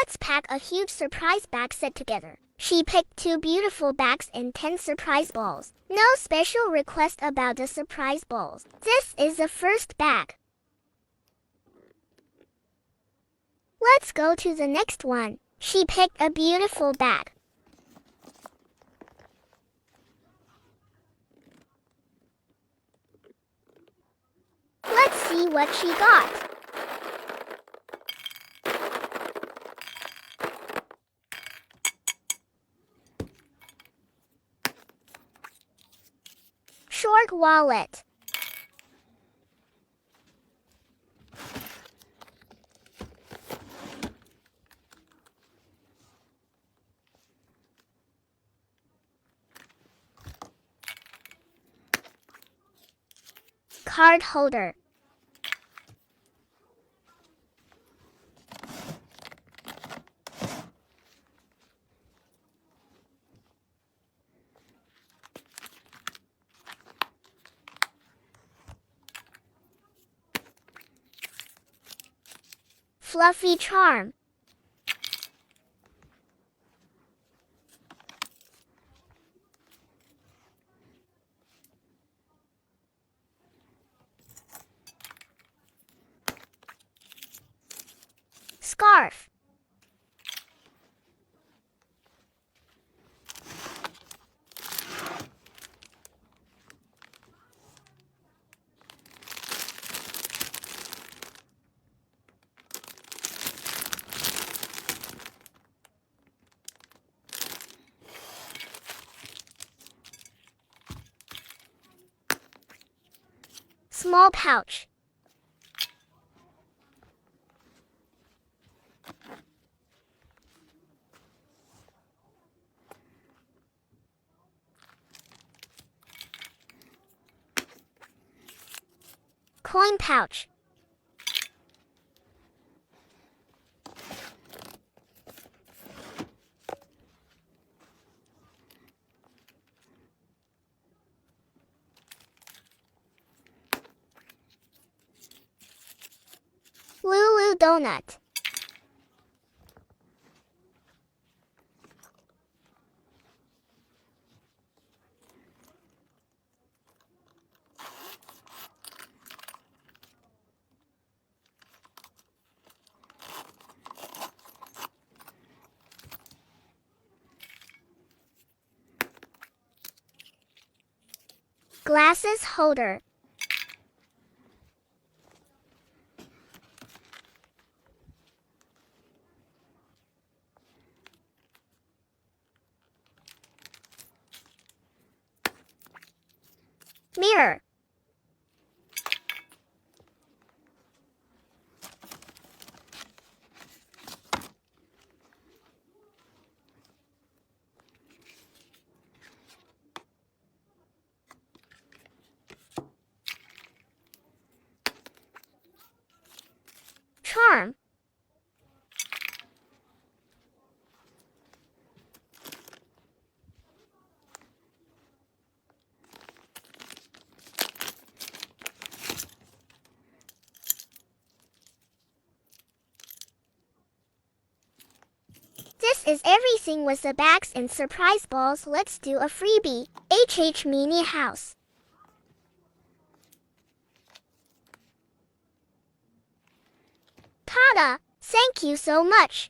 Let's pack a huge surprise bag set together. She picked 2 beautiful bags and 10 surprise balls. No special request about the surprise balls. This is the first bag. Let's go to the next one. She picked a beautiful bag. Let's see what she got. Short wallet. Card holder. Fluffy charm. Scarf. Small pouch. Coin pouch. Lulu donut. Glasses holder. Mirror. Charm. This is everything with the bags and surprise balls. Let's do a freebie. HH Mini House. Tada! Thank you so much.